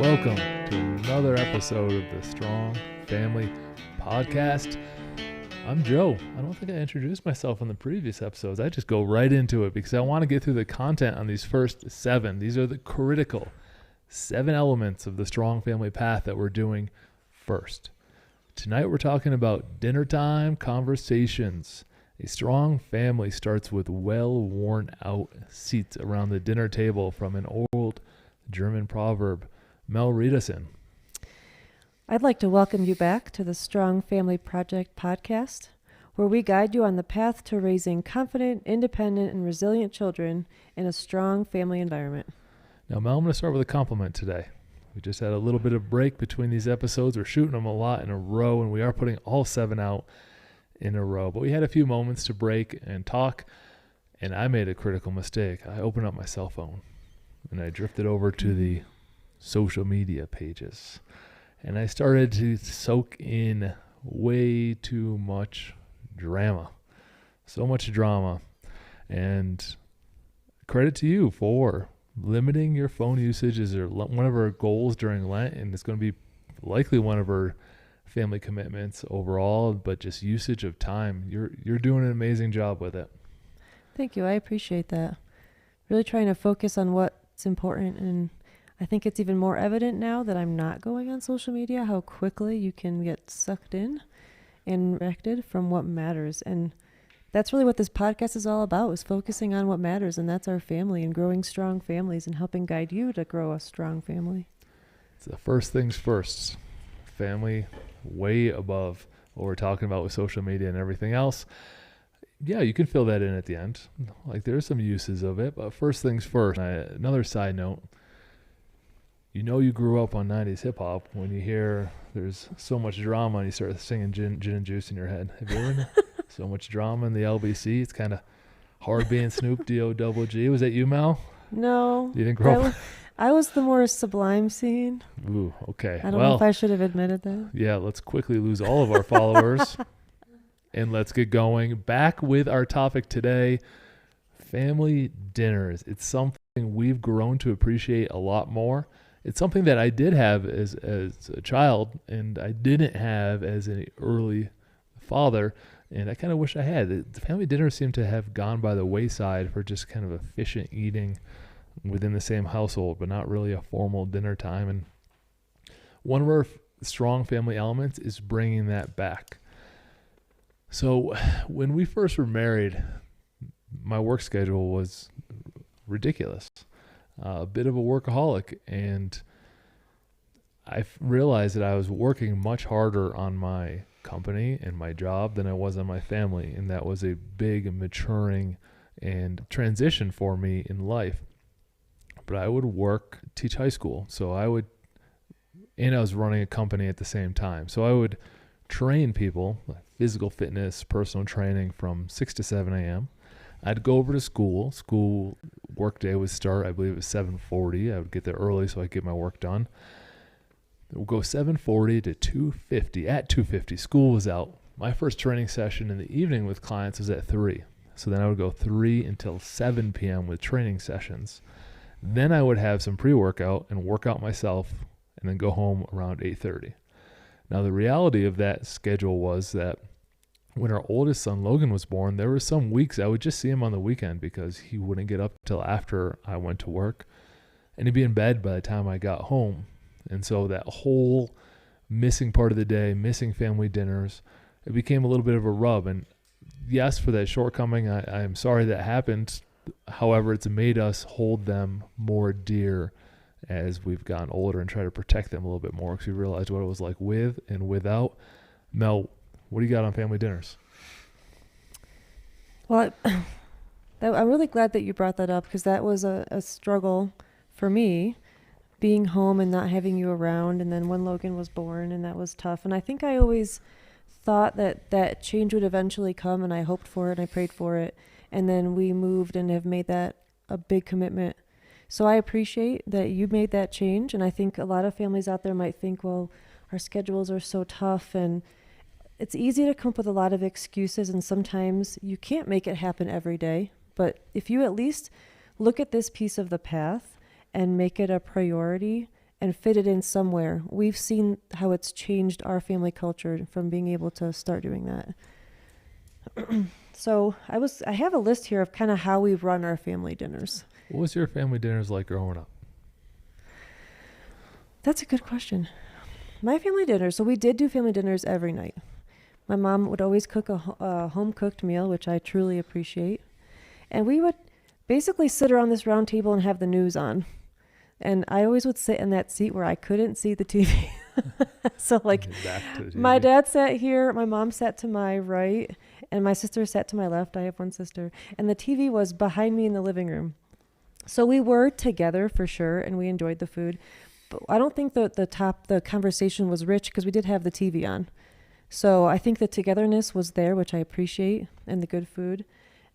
Welcome to another episode of the Strong Family Podcast. I'm Joe. I don't think I introduced myself in the previous episodes. I just go right into it because I want to get through the content on these first 7. These are the critical 7 elements of the Strong Family Path that we're doing first. Tonight we're talking about dinner time conversations. A strong family starts with well-worn out seats around the dinner table from an old German proverb. Mel, read us in. I'd like to welcome you back to the Strong Family Project podcast, where we guide you on the path to raising confident, independent, and resilient children in a strong family environment. Now, Mel, I'm going to start with a compliment today. We just had a little bit of break between these episodes. We're shooting them a lot in a row, and we are putting all 7 out in a row. But we had a few moments to break and talk, and I made a critical mistake. I opened up my cell phone, and I drifted over to the social media pages. And I started to soak in way too much drama. So much drama. And credit to you for limiting your phone usage is one of our goals during Lent, and it's going to be likely one of our family commitments overall, but just usage of time. You're doing an amazing job with it. Thank you. I appreciate that. Really trying to focus on what's important, and I think it's even more evident now that I'm not going on social media, how quickly you can get sucked in and directed from what matters. And that's really what this podcast is all about, is focusing on what matters, and that's our family and growing strong families and helping guide you to grow a strong family. It's the first things first. Family way above what we're talking about with social media and everything else. Yeah, you can fill that in at the end. Like, there's some uses of it, but first things first. Another side note, you grew up on 90s hip-hop when you hear there's so much drama and you start singing gin and juice in your head. Have you ever so much drama in the LBC? It's kind of hard being Snoop D-O-double-G. Was that you, Mel? No. You didn't grow up? I was the more sublime scene. Ooh, okay. I don't know if I should have admitted that. Yeah, let's quickly lose all of our followers. And let's get going. Back with our topic today, family dinners. It's something we've grown to appreciate a lot more. It's something that I did have as a child, and I didn't have as an early father, and I kind of wish I had. The family dinners seem to have gone by the wayside for just kind of efficient eating within the same household, but not really a formal dinner time. And one of our strong family elements is bringing that back. So when we first were married, my work schedule was ridiculous. A bit of a workaholic, and I realized that I was working much harder on my company and my job than I was on my family, and that was a big maturing and transition for me in life. But I would teach high school, and I was running a company at the same time, so I would train people, physical fitness, personal training from 6 to 7 a.m. I'd go over to school. School work day would start, I believe it was 7:40. I would get there early so I could get my work done. We'll go 7:40 to 2:50. At 2:50, school was out. My first training session in the evening with clients was at 3. So then I would go 3 until 7 p.m. with training sessions. Then I would have some pre-workout and work out myself and then go home around 8:30. Now, the reality of that schedule was that when our oldest son, Logan, was born, there were some weeks I would just see him on the weekend because he wouldn't get up till after I went to work, and he'd be in bed by the time I got home. And so that whole missing part of the day, missing family dinners, it became a little bit of a rub. And yes, for that shortcoming, I am sorry that happened. However, it's made us hold them more dear as we've gotten older and try to protect them a little bit more because we realized what it was like with and without. Mel, what do you got on family dinners? Well, I'm really glad that you brought that up, because that was a struggle for me, being home and not having you around. And then when Logan was born, and that was tough. And I think I always thought that change would eventually come, and I hoped for it and I prayed for it. And then we moved and have made that a big commitment. So I appreciate that you made that change. And I think a lot of families out there might think, well, our schedules are so tough, and it's easy to come up with a lot of excuses, and sometimes you can't make it happen every day. But if you at least look at this piece of the path and make it a priority and fit it in somewhere. We've seen how it's changed our family culture from being able to start doing that. So I have a list here of kind of how we run our family dinners. What was your family dinners like growing up? That's a good question. My family dinners, so we did do family dinners every night. My mom would always cook a home-cooked meal, which I truly appreciate. And we would basically sit around this round table and have the news on. And I always would sit in that seat where I couldn't see the TV. So like my dad sat here, my mom sat to my right, and my sister sat to my left. I have one sister. And the TV was behind me in the living room. So we were together for sure, and we enjoyed the food. But I don't think that the conversation was rich because we did have the TV on. So I think the togetherness was there, which I appreciate, and the good food.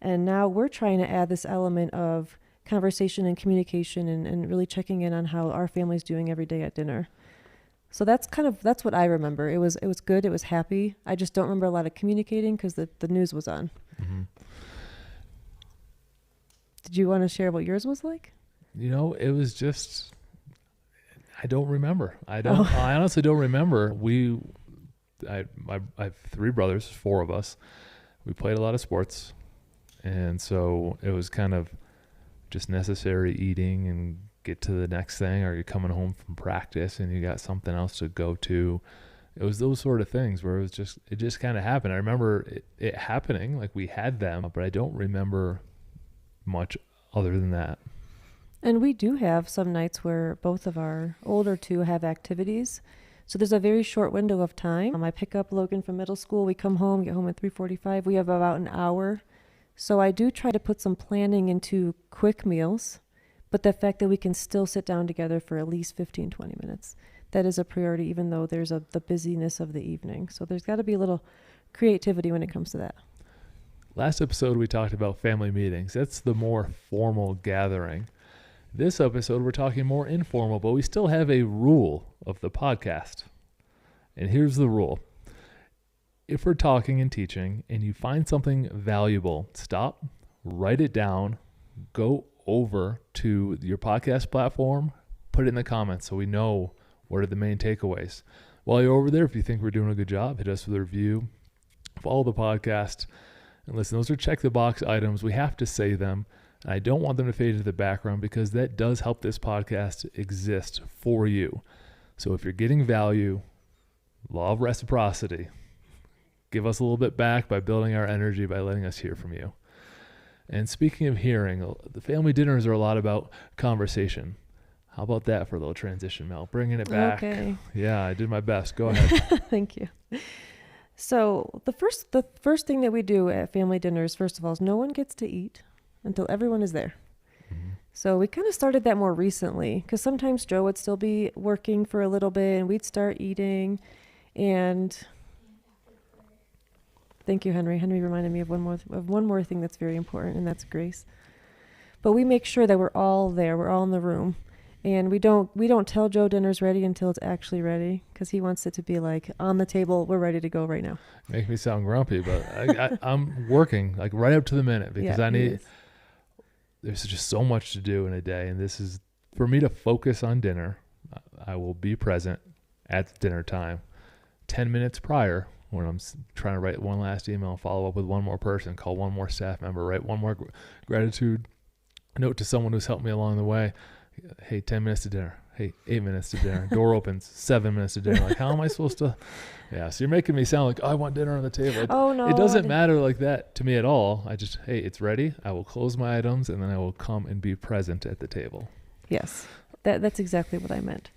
And now we're trying to add this element of conversation and communication and really checking in on how our family's doing every day at dinner. So that's what I remember. It was good. It was happy. I just don't remember a lot of communicating because the news was on. Mm-hmm. Did you want to share what yours was like? It was just, I don't remember. I honestly don't remember. I have 3 brothers, 4 of us. We played a lot of sports. And so it was kind of just necessary eating and get to the next thing, or you're coming home from practice and you got something else to go to. It was those sort of things where it just kind of happened. I remember it happening, like we had them, but I don't remember much other than that. And we do have some nights where both of our older 2 have activities. So there's a very short window of time. I pick up Logan from middle school. We come home, get home at 3:45. We have about an hour. So I do try to put some planning into quick meals, but the fact that we can still sit down together for at least 15, 20 minutes, that is a priority, even though there's the busyness of the evening. So there's got to be a little creativity when it comes to that. Last episode, we talked about family meetings. That's the more formal gathering. This episode, we're talking more informal, but we still have a rule of the podcast. And here's the rule. If we're talking and teaching and you find something valuable, stop, write it down, go over to your podcast platform, put it in the comments so we know what are the main takeaways. While you're over there, if you think we're doing a good job, hit us with a review, follow the podcast, and listen, those are check the box items. We have to say them. And I don't want them to fade into the background because that does help this podcast exist for you. So if you're getting value, law of reciprocity, give us a little bit back by building our energy by letting us hear from you. And speaking of hearing, the family dinners are a lot about conversation. How about that for a little transition, Mel? Bringing it back. Okay. Yeah, I did my best. Go ahead. Thank you. So the first thing that we do at family dinners, first of all, is no one gets to eat until everyone is there. Mm-hmm. So we kind of started that more recently because sometimes Joe would still be working for a little bit and we'd start eating. And thank you, Henry. Henry reminded me of one more thing that's very important, and that's grace. But we make sure that we're all there. We're all in the room. And we don't tell Joe dinner's ready until it's actually ready because he wants it to be like on the table. We're ready to go right now. Make me sound grumpy, but I'm working like right up to the minute because there's just so much to do in a day. And this is for me to focus on dinner. I will be present at dinner time 10 minutes prior when I'm trying to write one last email, follow up with one more person, call one more staff member, write one more gratitude note to someone who's helped me along the way. Hey, 10 minutes to dinner. Hey, 8 minutes to dinner. Door opens, 7 minutes to dinner. Like, how am I supposed to? Yeah, so you're making me sound like, I want dinner on the table. Oh, no. It doesn't matter like that to me at all. I just, hey, it's ready. I will close my items, and then I will come and be present at the table. Yes, that's exactly what I meant.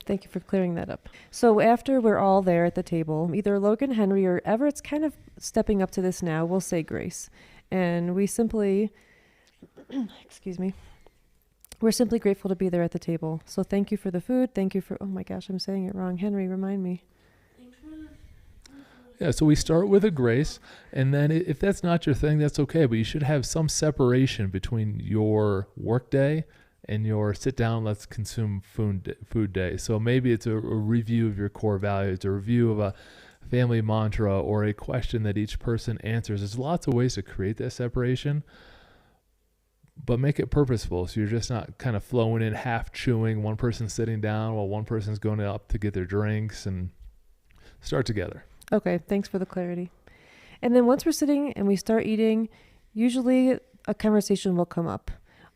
Thank you for clearing that up. So after we're all there at the table, either Logan, Henry, or Everett's kind of stepping up to this now, we'll say grace. And we simply, excuse me, we're simply grateful to be there at the table. So thank you for the food. Thank you for, oh my gosh, I'm saying it wrong. Henry, remind me. Yeah, so we start with a grace, and then if that's not your thing, that's okay. But you should have some separation between your work day and your sit down, let's consume food day. So maybe it's a review of your core values, a review of a family mantra, or a question that each person answers. There's lots of ways to create that separation. but make it purposeful. So you're just not kind of flowing in, half chewing, one person sitting down while one person's going up to get their drinks, and start together. Okay, thanks for the clarity. And then once we're sitting and we start eating, usually a conversation will come up.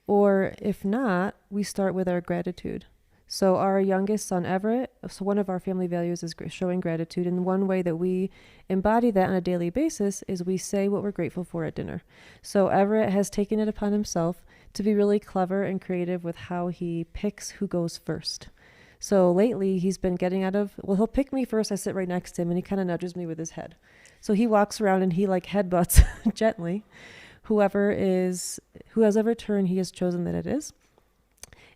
Or if not, we start with our gratitude. So our youngest son, Everett, so one of our family values is showing gratitude. And one way that we embody that on a daily basis is we say what we're grateful for at dinner. So Everett has taken it upon himself to be really clever and creative with how he picks who goes first. So lately he's been getting he'll pick me first. I sit right next to him and he kind of nudges me with his head. So he walks around and he like headbutts gently who has ever turned, he has chosen that it is.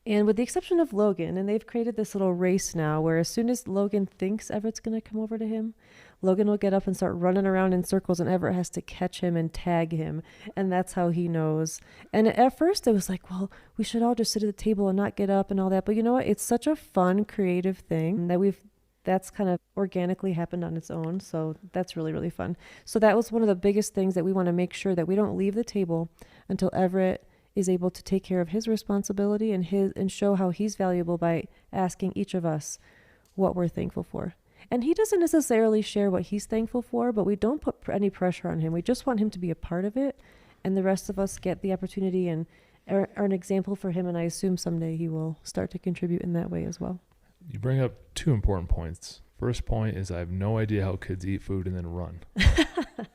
And with the exception of Logan, and they've created this little race now where as soon as Logan thinks Everett's going to come over to him, Logan will get up and start running around in circles and Everett has to catch him and tag him. And that's how he knows. And at first it was like, well, we should all just sit at the table and not get up and all that. But you know what? It's such a fun, creative thing that's kind of organically happened on its own. So that's really, really fun. So that was one of the biggest things that we want to make sure that we don't leave the table until Everett is able to take care of his responsibility and show how he's valuable by asking each of us what we're thankful for. And he doesn't necessarily share what he's thankful for, but we don't put any pressure on him. We just want him to be a part of it, and the rest of us get the opportunity and are an example for him, and I assume someday he will start to contribute in that way as well. You bring up two important points. First point is I have no idea how kids eat food and then run.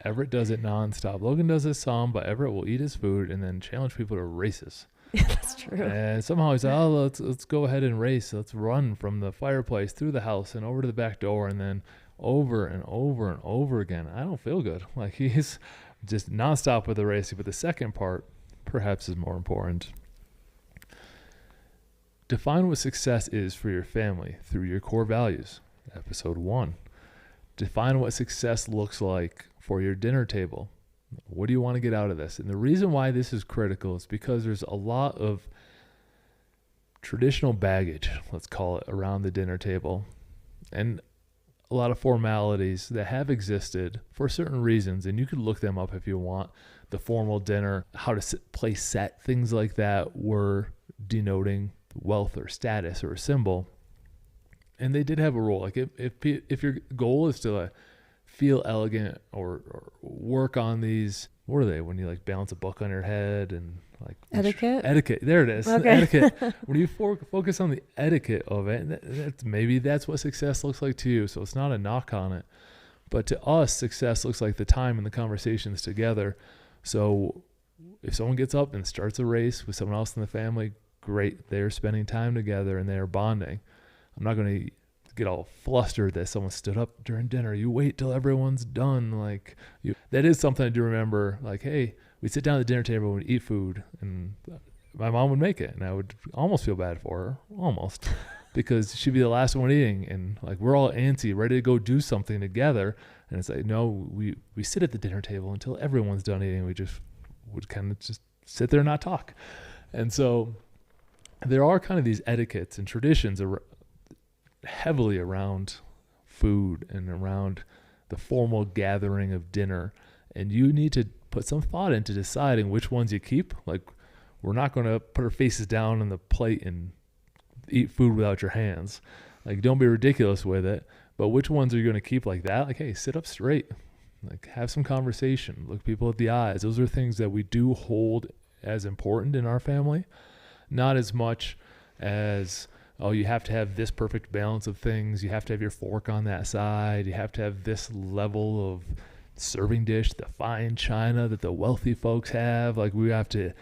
Everett does it nonstop. Logan does it some, but Everett will eat his food and then challenge people to races. That's true. And somehow he's like, oh, let's go ahead and race. Let's run from the fireplace through the house and over to the back door and then over and over and over again. I don't feel good. Like he's just nonstop with the racing. But the second part perhaps is more important. Define what success is for your family through your core values. Episode 1. Define what success looks like for your dinner table. What do you want to get out of this? And the reason why this is critical is because there's a lot of traditional baggage, let's call it, around the dinner table, and a lot of formalities that have existed for certain reasons. And you could look them up if you want. The formal dinner, how to place set, things like that were denoting wealth or status or a symbol. And they did have a role. Like if your goal is to feel elegant or work on these, what are they? When you like balance a book on your head and like etiquette. There it is. Okay. Etiquette. When you focus on the etiquette of it, maybe that's what success looks like to you. So it's not a knock on it, but to us, success looks like the time and the conversations together. So if someone gets up and starts a race with someone else in the family, great. They're spending time together and they're bonding. I'm not going to get all flustered that someone stood up during dinner. You wait till everyone's done. That is something I do remember. Like, hey, we sit down at the dinner table and eat food, and my mom would make it, and I would almost feel bad for her, almost, because she'd be the last one eating, and like we're all antsy, ready to go do something together, and it's like, no, we sit at the dinner table until everyone's done eating. We just would kind of just sit there and not talk, and so there are kind of these etiquettes and traditions heavily around food and around the formal gathering of dinner, and you need to put some thought into deciding which ones you keep. Like, we're not going to put our faces down on the plate and eat food without your hands. Like, don't be ridiculous with it, but which ones are you going to keep like that? Like, hey, sit up straight, like have some conversation, look people at the eyes. Those are things that we do hold as important in our family, not as much as, oh, you have to have this perfect balance of things. You have to have your fork on that side. You have to have this level of serving dish, the fine china that the wealthy folks have. Like, we have to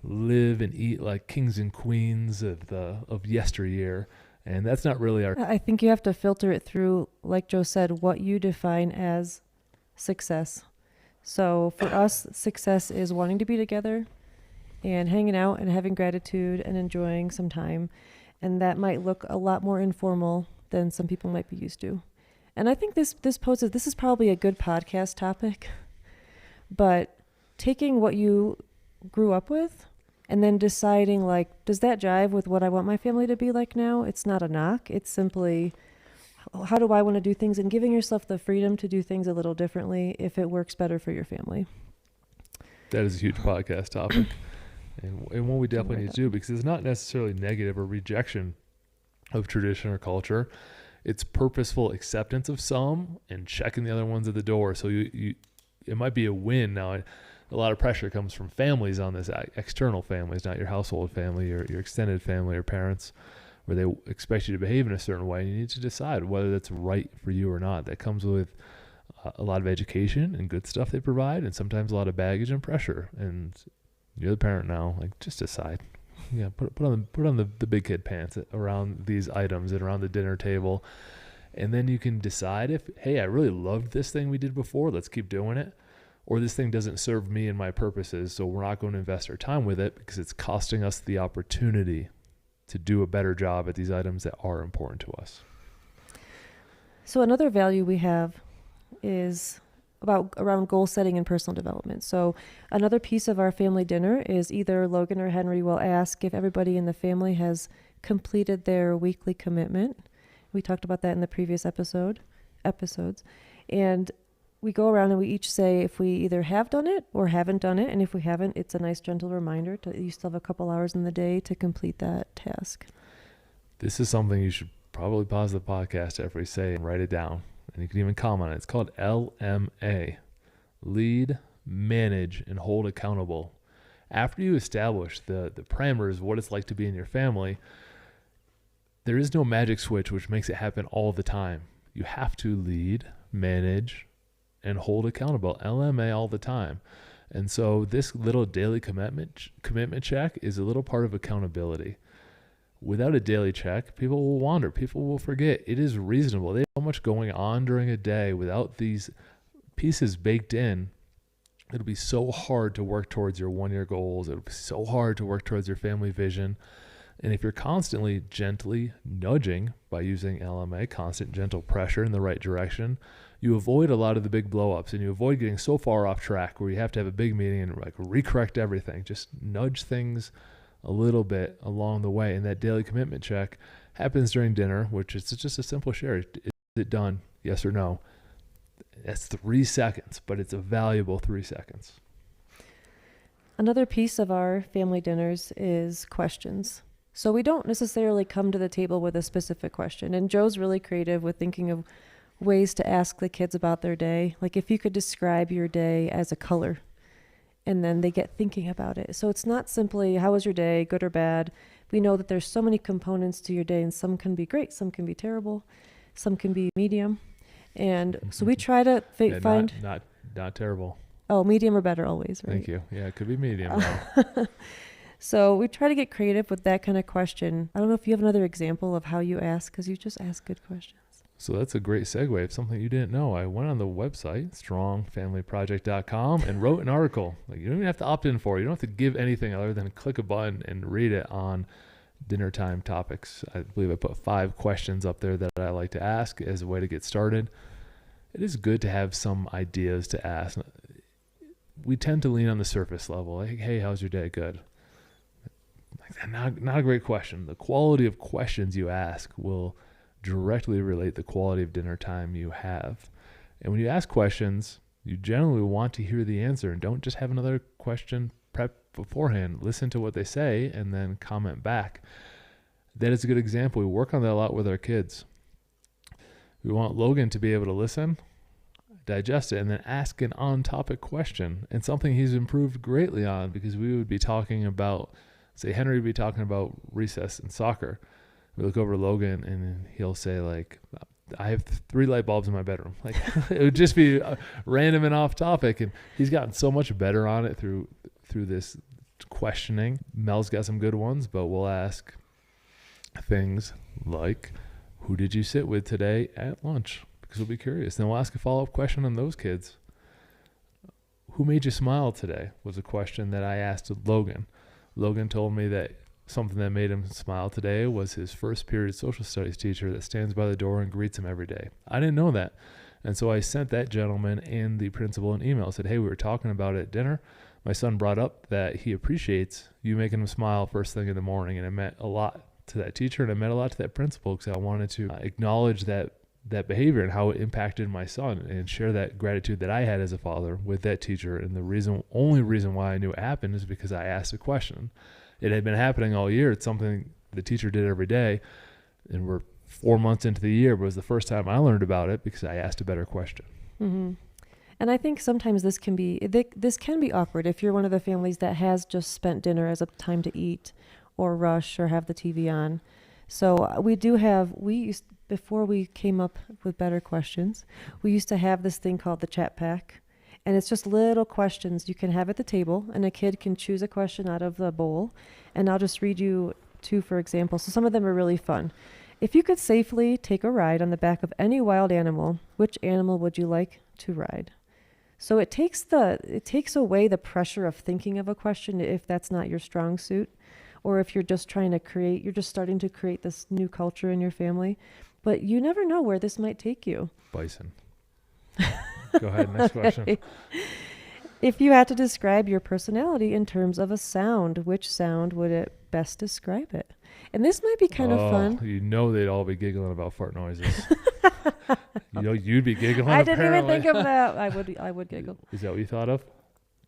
live and eat like kings and queens of yesteryear. And that's not really our... I think you have to filter it through, like Joe said, what you define as success. So for us, success is wanting to be together and hanging out and having gratitude and enjoying some time. And that might look a lot more informal than some people might be used to. And I think this is probably a good podcast topic, but taking what you grew up with and then deciding, like, does that jive with what I want my family to be like now? It's not a knock. It's simply, how do I want to do things, and giving yourself the freedom to do things a little differently if it works better for your family. That is a huge podcast topic. And what we definitely need to do, because it's not necessarily negative or rejection of tradition or culture. It's purposeful acceptance of some and checking the other ones at the door. So it might be a win. Now, a lot of pressure comes from families on this, external families, not your household family or your extended family or parents, where they expect you to behave in a certain way. You need to decide whether that's right for you or not. That comes with a lot of education and good stuff they provide, and sometimes a lot of baggage and pressure. And you're the parent now, like, just decide. Yeah, put on the big kid pants around these items and around the dinner table, and then you can decide if, hey, I really loved this thing we did before, let's keep doing it, or this thing doesn't serve me and my purposes, so we're not going to invest our time with it because it's costing us the opportunity to do a better job at these items that are important to us. So another value we have is around goal setting and personal development. So another piece of our family dinner is either Logan or Henry will ask if everybody in the family has completed their weekly commitment. We talked about that in the previous episodes. And we go around and we each say if we either have done it or haven't done it. And if we haven't, it's a nice gentle reminder to you still have a couple hours in the day to complete that task. This is something you should probably pause the podcast after we say and write it down. And you can even comment on it. It's called LMA. Lead, manage, and hold accountable. After you establish the parameters of what it's like to be in your family, there is no magic switch which makes it happen all the time. You have to lead, manage, and hold accountable. LMA all the time. And so this little daily commitment check is a little part of accountability. Without a daily check, people will wander. People will forget. It is reasonable. They have so much going on during a day. Without these pieces baked in, it'll be so hard to work towards your one-year goals. It'll be so hard to work towards your family vision. And if you're constantly gently nudging by using LMA, constant gentle pressure in the right direction, you avoid a lot of the big blow-ups, and you avoid getting so far off track where you have to have a big meeting and like recorrect everything. Just nudge things a little bit along the way. And that daily commitment check happens during dinner, which is just a simple share. Is it done? Yes or no? That's 3 seconds, but it's a valuable 3 seconds. Another piece of our family dinners is questions. So we don't necessarily come to the table with a specific question. And Joe's really creative with thinking of ways to ask the kids about their day. Like if you could describe your day as a color, and then they get thinking about it. So it's not simply, how was your day, good or bad? We know that there's so many components to your day, and some can be great, some can be terrible, some can be medium. And so we try to find... Not terrible. Oh, medium or better always, right? Thank you. Yeah, it could be medium. So we try to get creative with that kind of question. I don't know if you have another example of how you ask, because you just ask good questions. So that's a great segue of something you didn't know. I went on the website, strongfamilyproject.com, and wrote an article. Like, you don't even have to opt in for it. You don't have to give anything other than click a button and read it on dinner time topics. I believe I put 5 questions up there that I like to ask as a way to get started. It is good to have some ideas to ask. We tend to lean on the surface level. Like, hey, how's your day? Good. Not a great question. The quality of questions you ask will directly relate the quality of dinner time you have. And when you ask questions, you generally want to hear the answer, and don't just have another question prepped beforehand. Listen to what they say and then comment back. That is a good example. We work on that a lot with our kids. We want Logan to be able to listen, digest it, and then ask an on-topic question, and something he's improved greatly on, because we would be talking about, say Henry would be talking about recess and soccer. We look over Logan and he'll say, like, I have 3 light bulbs in my bedroom. Like, it would just be random and off topic. And he's gotten so much better on it through this questioning. Mel's got some good ones, but we'll ask things like, who did you sit with today at lunch? Because we'll be curious. Then we'll ask a follow-up question on those kids. Who made you smile today was a question that I asked Logan. Logan told me that something that made him smile today was his first period social studies teacher that stands by the door and greets him every day. I didn't know that. And so I sent that gentleman and the principal an email. I said, hey, we were talking about it at dinner. My son brought up that he appreciates you making him smile first thing in the morning. And it meant a lot to that teacher, and it meant a lot to that principal, because I wanted to acknowledge that that behavior and how it impacted my son, and share that gratitude that I had as a father with that teacher. And the only reason why I knew it happened is because I asked a question. It had been happening all year. It's something the teacher did every day. And we're 4 months into the year, but it was the first time I learned about it because I asked a better question. Mm-hmm. And I think sometimes this can be awkward if you're one of the families that has just spent dinner as a time to eat or rush or have the TV on. So before we came up with better questions, we used to have this thing called the chat pack. And it's just little questions you can have at the table, and a kid can choose a question out of the bowl. And I'll just read you two, for example. So some of them are really fun. If you could safely take a ride on the back of any wild animal, which animal would you like to ride? So it takes away the pressure of thinking of a question if that's not your strong suit, or if you're just you're just starting to create this new culture in your family. But you never know where this might take you. Bison. Go ahead, next question. If you had to describe your personality in terms of a sound, which sound would it best describe it? And this might be kind of fun. You know they'd all be giggling about fart noises. You know you'd be giggling. I didn't apparently. even think of that. I would giggle. Is that what you thought of?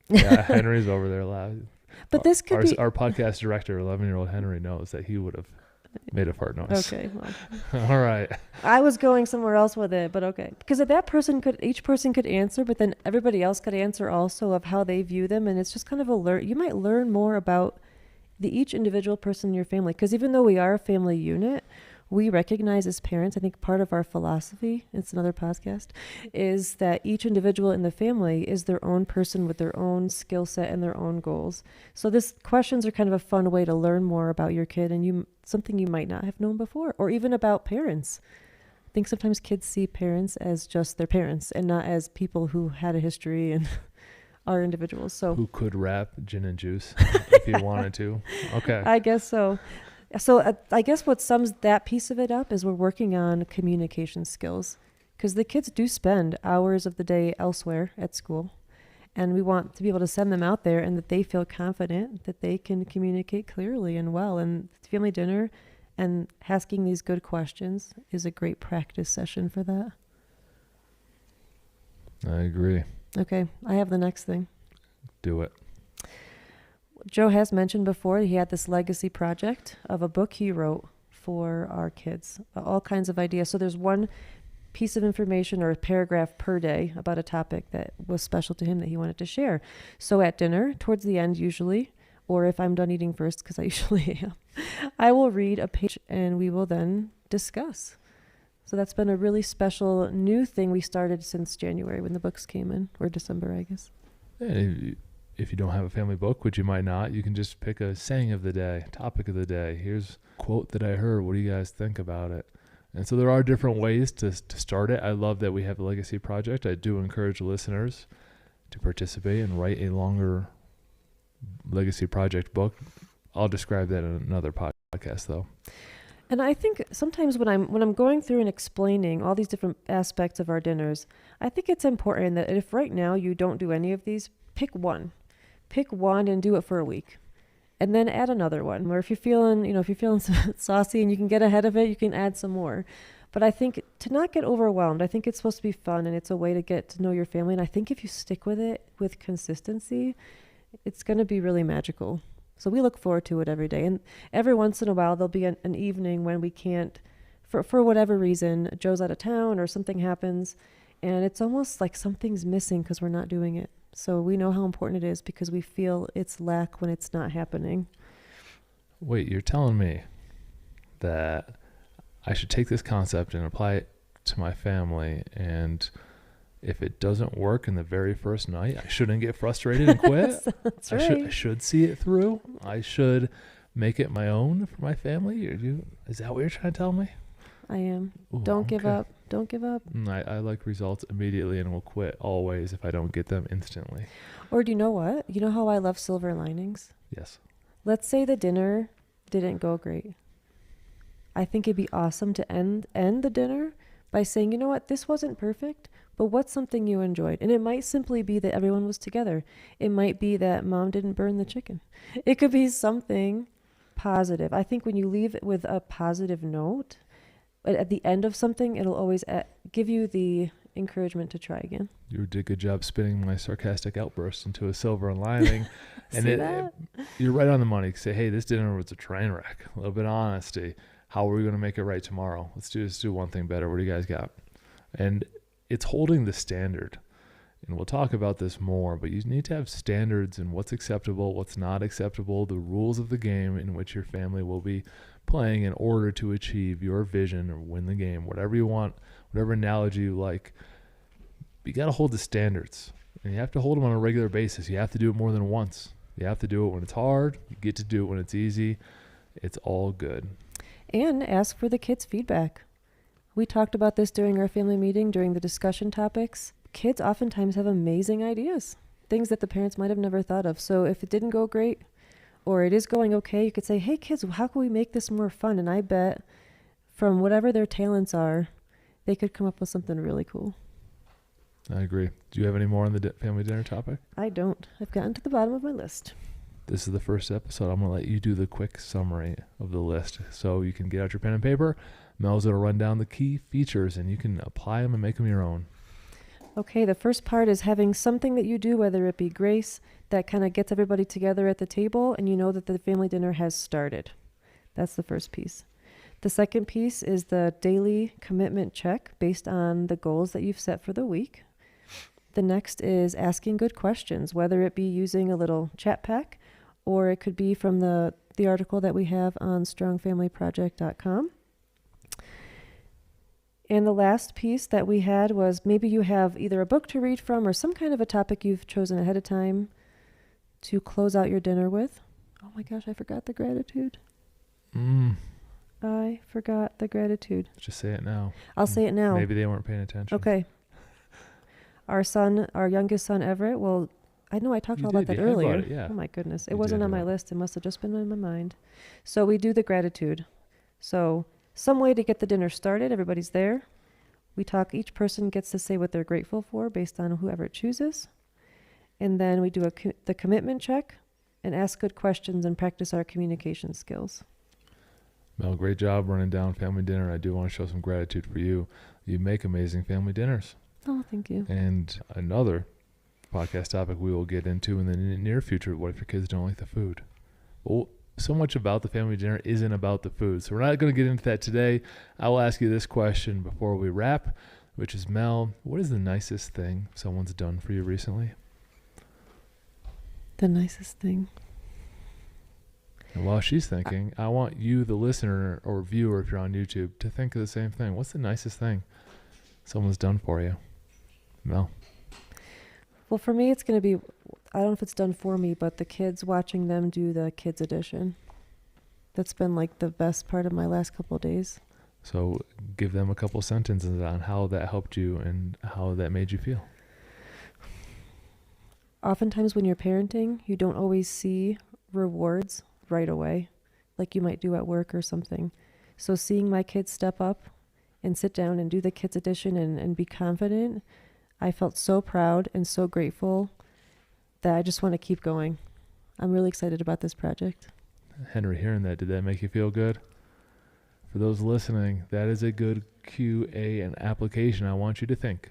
Yeah, Henry's over there laughing. But this could be... Our podcast director, 11-year-old Henry, knows that he would have made a fart noise. Okay, well. All right. I was going somewhere else with it, but okay. Because each person could answer, but then everybody else could answer also of how they view them. And it's just kind of you might learn more about each individual person in your family. Because even though we are a family unit, we recognize as parents, I think part of our philosophy, it's another podcast, is that each individual in the family is their own person with their own skill set and their own goals. So questions are kind of a fun way to learn more about your kid and something you might not have known before, or even about parents. I think sometimes kids see parents as just their parents and not as people who had a history and are individuals. So who could rap gin and juice if you wanted to. Okay. I guess so. So I guess what sums that piece of it up is we're working on communication skills, because the kids do spend hours of the day elsewhere at school, and we want to be able to send them out there and that they feel confident that they can communicate clearly and well. And family dinner and asking these good questions is a great practice session for that. I agree. Okay, I have the next thing. Do it. Joe has mentioned before he had this legacy project of a book he wrote for our kids, all kinds of ideas. So there's one piece of information or a paragraph per day about a topic that was special to him that he wanted to share. So at dinner, towards the end usually, or if I'm done eating first, because I usually am, I will read a page and we will then discuss. So that's been a really special new thing we started since January when the books came in, or December, I guess. Yeah, if you don't have a family book, which you might not, you can just pick a saying of the day, topic of the day. Here's a quote that I heard. What do you guys think about it? And so there are different ways to start it. I love that we have the Legacy Project. I do encourage listeners to participate and write a longer Legacy Project book. I'll describe that in another podcast, though. And I think sometimes when I'm going through and explaining all these different aspects of our dinners, I think it's important that if right now you don't do any of these, pick one and do it for a week, and then add another one. Or if you're feeling saucy and you can get ahead of it, you can add some more. But I think to not get overwhelmed, I think it's supposed to be fun and it's a way to get to know your family. And I think if you stick with it with consistency, it's going to be really magical. So we look forward to it every day. And every once in a while, there'll be an evening when we can't, for whatever reason, Joe's out of town or something happens. And it's almost like something's missing because we're not doing it. So we know how important it is because we feel its lack when it's not happening. Wait, you're telling me that I should take this concept and apply it to my family, and if it doesn't work in the very first night, I shouldn't get frustrated and quit? That's right. I should see it through. I should make it my own for my family? Is that what you're trying to tell me? I am. Ooh, Don't give up. Don't give up. I like results immediately and will quit always if I don't get them instantly. Or do you know what? You know how I love silver linings? Yes. Let's say the dinner didn't go great. I think it'd be awesome to end the dinner by saying, you know what, this wasn't perfect, but what's something you enjoyed? And it might simply be that everyone was together. It might be that mom didn't burn the chicken. It could be something positive. I think when you leave it with a positive note, But at the end of something, it'll always give you the encouragement to try again. You did a good job spinning my sarcastic outburst into a silver lining. And See that? you're right on the money. Say, hey, this dinner was a train wreck. A little bit of honesty. How are we going to make it right tomorrow? Let's do one thing better. What do you guys got? And it's holding the standard. And we'll talk about this more, but you need to have standards in what's acceptable, what's not acceptable, the rules of the game in which your family will be playing in order to achieve your vision or win the game, whatever you want, whatever analogy you like. You got to hold the standards, and you have to hold them on a regular basis. You have to do it more than once. You have to do it when it's hard. You get to do it when it's easy. It's all good. And ask for the kids' feedback. We talked about this during our family meeting, during the discussion topics. Kids oftentimes have amazing ideas, things that the parents might have never thought of. So if it didn't go great or it is going okay, you could say, hey kids, how can we make this more fun? And I bet from whatever their talents are, they could come up with something really cool. I agree. Do you have any more on the family dinner topic? I don't. I've gotten to the bottom of my list. This is the first episode. I'm going to let you do the quick summary of the list so you can get out your pen and paper. Mel's going to run down the key features and you can apply them and make them your own. Okay, the first part is having something that you do, whether it be grace, that kind of gets everybody together at the table and you know that the family dinner has started. That's the first piece. The second piece is the daily commitment check based on the goals that you've set for the week. The next is asking good questions, whether it be using a little chat pack or it could be from the article that we have on strongfamilyproject.com. And the last piece that we had was maybe you have either a book to read from or some kind of a topic you've chosen ahead of time to close out your dinner with. Oh my gosh, I forgot the gratitude. I forgot the gratitude. Just say it now. I'll say it now. Maybe they weren't paying attention. Okay. Our youngest son, Everett, I know I talked about that earlier. About it, yeah. Oh my goodness. It You wasn't did on my about list. It must have just been in my mind. So we do the gratitude. So some way to get the dinner started. Everybody's there. We talk. Each person gets to say what they're grateful for based on whoever it chooses. And then we do the commitment check and ask good questions and practice our communication skills. Mel, great job running down family dinner. I do want to show some gratitude for you. You make amazing family dinners. Oh, thank you. And another podcast topic we will get into in the near future, what if your kids don't like the food? Well, so much about the family dinner isn't about the food. So we're not going to get into that today. I will ask you this question before we wrap, which is, Mel, what is the nicest thing someone's done for you recently? The nicest thing. And while she's thinking, I want you, the listener or viewer, if you're on YouTube, to think of the same thing. What's the nicest thing someone's done for you? Mel? Well, for me, it's going to be, I don't know if it's done for me, but the kids, watching them do the kids edition. That's been like the best part of my last couple of days. So give them a couple sentences on how that helped you and how that made you feel. Oftentimes when you're parenting, you don't always see rewards right away, like you might do at work or something. So seeing my kids step up and sit down and do the kids edition and be confident, I felt so proud and so grateful that I just want to keep going. I'm really excited about this project. Henry, hearing that, did that make you feel good? For those listening, that is a good QA and application. I want you to think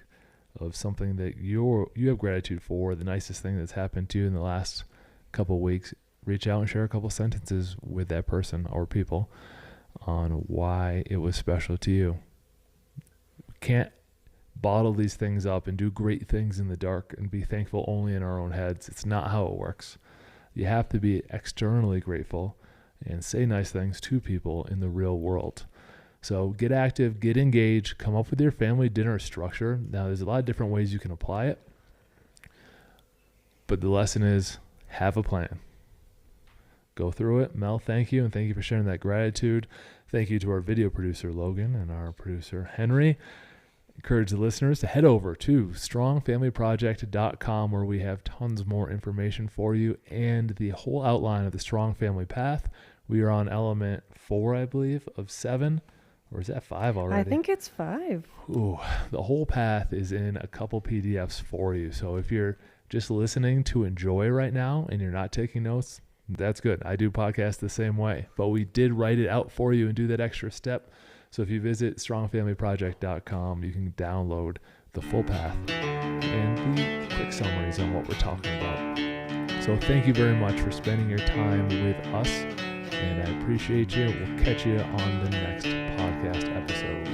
of something that you have gratitude for, the nicest thing that's happened to you in the last couple of weeks. Reach out and share a couple sentences with that person or people on why it was special to you. We can't bottle these things up and do great things in the dark and be thankful only in our own heads. It's not how it works. You have to be externally grateful and say nice things to people in the real world. So get active, get engaged, come up with your family dinner structure. Now, there's a lot of different ways you can apply it, but the lesson is have a plan. Go through it. Mel, thank you, and thank you for sharing that gratitude. Thank you to our video producer, Logan, and our producer, Henry. Encourage the listeners to head over to strongfamilyproject.com where we have tons more information for you and the whole outline of the Strong Family Path. We are on element 4, I believe, of 7. Or is that 5 already? I think it's 5. Ooh, the whole path is in a couple PDFs for you. So if you're just listening to enjoy right now and you're not taking notes, that's good. I do podcasts the same way. But we did write it out for you and do that extra step So if you visit strongfamilyproject.com, you can download the full path and the quick summaries on what we're talking about. So thank you very much for spending your time with us, and I appreciate you. We'll catch you on the next podcast episode.